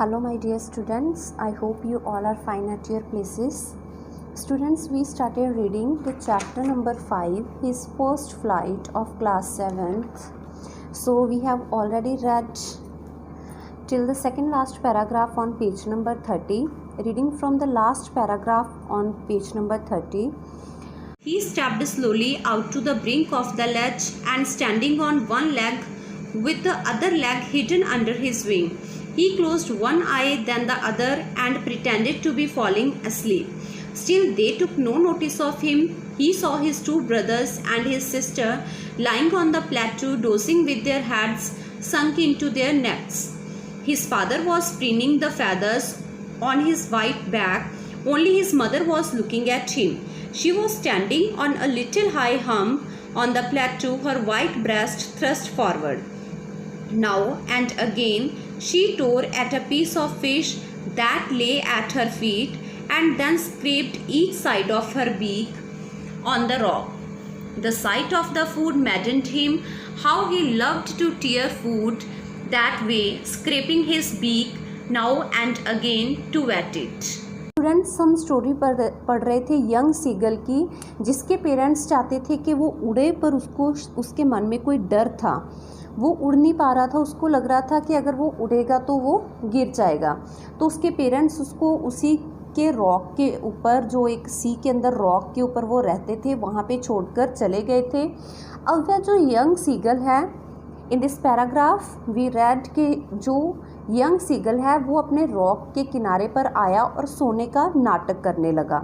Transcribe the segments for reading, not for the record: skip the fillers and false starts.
Hello my dear students, I hope you all are fine at your places. Students, we started reading the chapter number 5, his first flight of class 7th. So we have already read till the second last paragraph on page number 30. Reading from the last paragraph on page number 30. He stepped slowly out to the brink of the ledge and standing on one leg with the other leg hidden under his wing, he closed one eye then the other and pretended to be falling asleep. Still they took no notice of him. He saw his two brothers and his sister lying on the plateau dozing with their heads sunk into their necks. His father was preening the feathers on his white back. Only his mother was looking at him. She was standing on a little high hump on the plateau, her white breast thrust forward. Now and again she tore at a piece of fish that lay at her feet and then scraped each side of her beak on the rock. The sight of the food maddened him. How he loved to tear food that way, scraping his beak now and again to wet it. Students, हम story पढ़ रहे थे young seagull की, जिसके parents चाहते थे कि वो उड़े, पर उसके मन में कोई डर था। वो उड़ नहीं पा रहा था। उसको लग रहा था कि अगर वो उड़ेगा तो वो गिर जाएगा। तो उसके पेरेंट्स उसको उसी के रॉक के ऊपर, जो एक सी के अंदर रॉक के ऊपर वो रहते थे, वहाँ पे छोड़कर चले गए थे। अब वह जो यंग सीगल है, in this paragraph we read कि जो यंग सीगल है वो अपने रॉक के किनारे पर आया और सोने का नाटक करने लगा,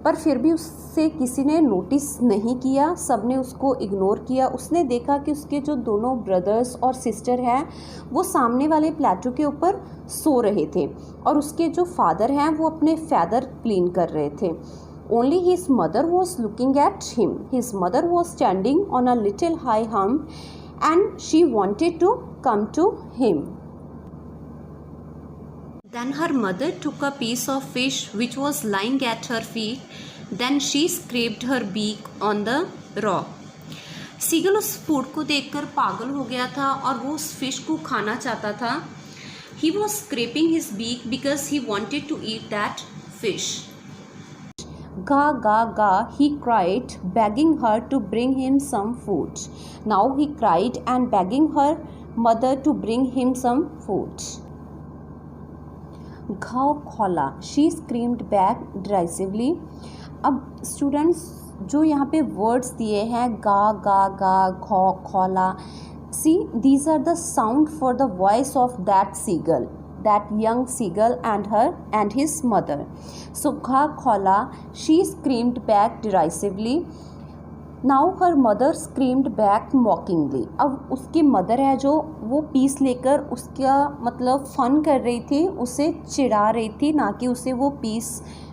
पर फिर भी उससे किसी ने नोटिस नहीं किया। सब ने उसको इग्नोर किया। उसने देखा कि उसके जो दोनों ब्रदर्स और सिस्टर हैं वो सामने वाले प्लेटो के ऊपर सो रहे थे और उसके जो फादर हैं वो अपने फैदर क्लीन कर रहे थे। Only his mother was looking at him. His mother was standing on a little high hump and she wanted to come to him. Then her mother took a piece of fish which was lying at her feet. Then she scraped her beak on the rock. Seagull उस food को देखकर पागल हो गया था और वो उस फिश को खाना चाहता था। He was scraping his beak because he wanted to eat that fish. Ga, ga, ga, he cried, begging her to bring him some food. Now he cried and begging her mother to bring him some food. Gha khola, she screamed back derisively. अब students जो यहाँ पे words दिए हैं, गा गा गा, घा खोला, see these are the sound for the voice of that seagull, that young seagull and his mother. So gha khola, she screamed back derisively. Now her mother screamed back mockingly. अब उसकी mother है जो वो piece लेकर उसका मतलब fun कर रही थी, उसे चिढ़ा रही थी, ना कि उसे वो पीस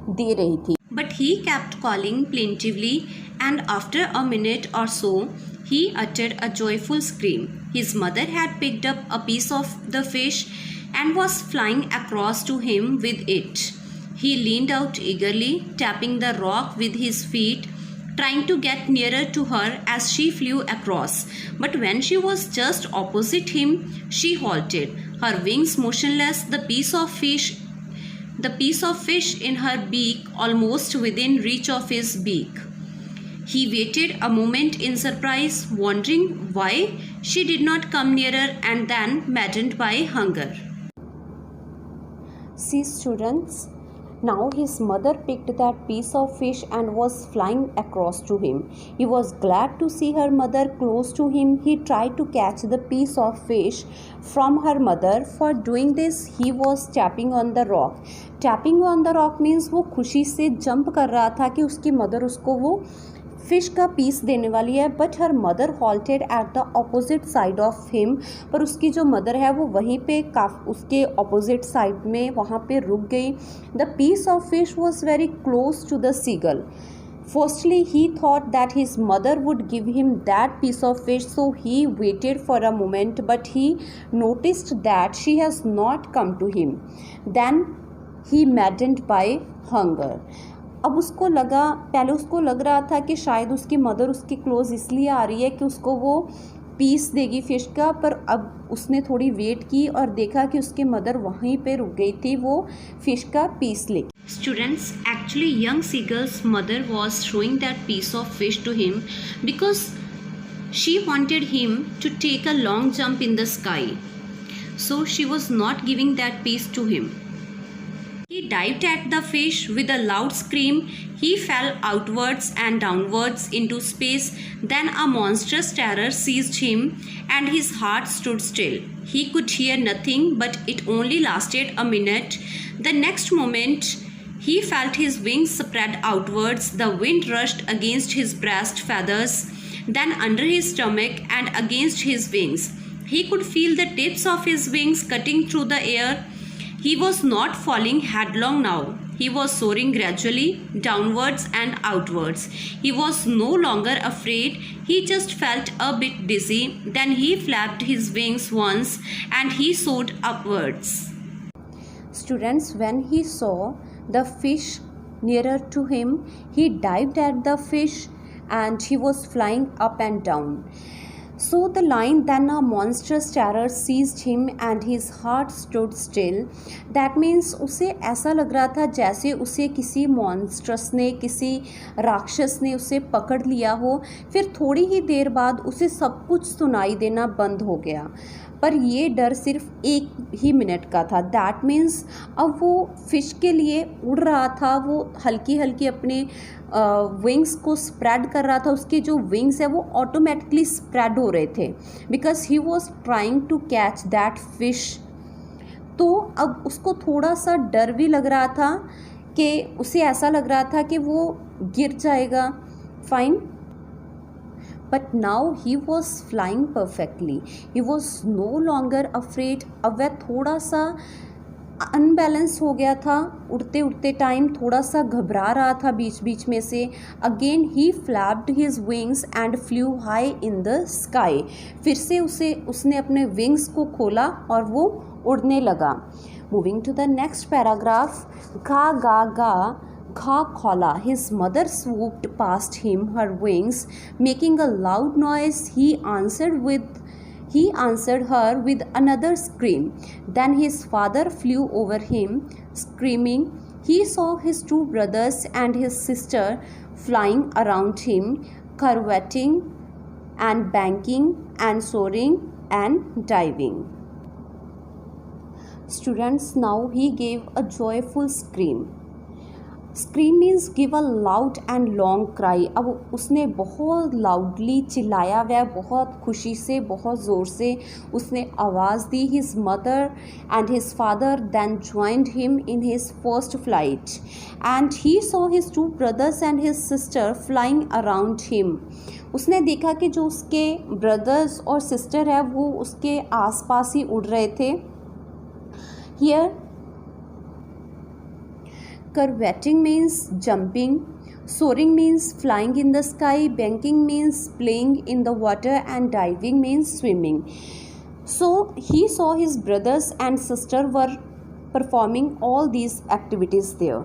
दे रही थी। But he kept calling plaintively and after a minute or so he uttered a joyful scream. His mother had picked up a piece of the fish and was flying across to him with it. He leaned out eagerly, tapping the rock with his feet, trying to get nearer to her as she flew across. But when she was just opposite him, she halted, her wings motionless, the piece of fish in her beak almost within reach of his beak. He waited a moment in surprise, wondering why she did not come nearer, and then maddened by hunger. See students, now his mother picked that piece of fish and was flying across to him. He was glad to see her mother close to him. He tried to catch the piece of fish from her mother. For doing this, he was tapping on the rock. Tapping on the rock means वो खुशी से jump कर रहा था कि उसकी mother उसको वो फिश का पीस देने वाली है। But her mother halted at the opposite side of him, पर उसकी जो मदर है वो वहीं पे उसके अपोजिट साइड में वहाँ पे रुक गई। The piece of fish was very close to the seagull. Firstly, he thought that his mother would give him that piece of fish, so he waited for a moment, but he noticed that she has not come to him. Then he maddened by hunger. अब उसको लगा, पहले उसको लग रहा था कि शायद उसकी मदर उसके क्लोज इसलिए आ रही है कि उसको वो पीस देगी फ़िश का, पर अब उसने थोड़ी वेट की और देखा कि उसके मदर वहीं पे रुक गई थी वो फ़िश का पीस लेके. Students, actually young seagull's mother was throwing that piece of fish to him because she wanted him to take a long jump in the sky. So she was not giving that piece to him. He dived at the fish with a loud scream. He fell outwards and downwards into space. Then a monstrous terror seized him and his heart stood still. He could hear nothing, but it only lasted a minute. The next moment, he felt his wings spread outwards. The wind rushed against his breast feathers, then under his stomach and against his wings. He could feel the tips of his wings cutting through the air. He was not falling headlong now. He was soaring gradually downwards and outwards. He was no longer afraid. He just felt a bit dizzy. Then he flapped his wings once and he soared upwards. Students, when he saw the fish nearer to him, he dived at the fish and he was flying up and down. So the line, then a monstrous terror seized him and his heart stood still. That means उसे ऐसा लग रहा था जैसे उसे किसी monstrous ने, किसी राक्षस ने उसे पकड़ लिया हो. फिर थोड़ी ही देर बाद उसे सब कुछ सुनाई देना बंद हो गया, पर ये डर सिर्फ 1 ही मिनट का था. दैट मीन्स अब वो फ़िश के लिए उड़ रहा था, वो हल्की हल्की अपने विंग्स को स्प्रेड कर रहा था. उसके जो विंग्स है वो ऑटोमेटिकली स्प्रेड हो रहे थे because he was trying to catch that fish. तो अब उसको थोड़ा सा डर भी लग रहा था कि उसे ऐसा लग रहा था कि वो गिर जाएगा. Fine. But now he was flying perfectly. He was no longer afraid. अब वह थोड़ा सा अनबैलेंस हो गया था. उड़ते उड़ते टाइम थोड़ा सा घबरा रहा था बीच बीच में से. Again he flapped his wings and flu high in the sky. फिर से उसने अपने विंग्स को खोला और वो उड़ने लगा. Moving to the next paragraph. गा गा गा Kha Khola. His mother swooped past him, her wings making a loud noise. He answered her with another scream. Then his father flew over him, screaming. He saw his 2 brothers and his sister flying around him, curveting and banking and soaring and diving. Students, now he gave a joyful scream. Scream means give a loud and long cry. अब उसने बहुत loudly चिल्लाया, वह बहुत खुशी से, बहुत ज़ोर से उसने आवाज़ दी. His mother and his father then joined him in his first flight and he saw his 2 brothers and his sister flying around him. उसने देखा कि जो उसके ब्रदर्स और सिस्टर है वो उसके आसपास ही उड़ रहे थे. Here curveting means jumping, soaring means flying in the sky, banking means playing in the water and diving means swimming. So he saw his brothers and sister were performing all these activities there.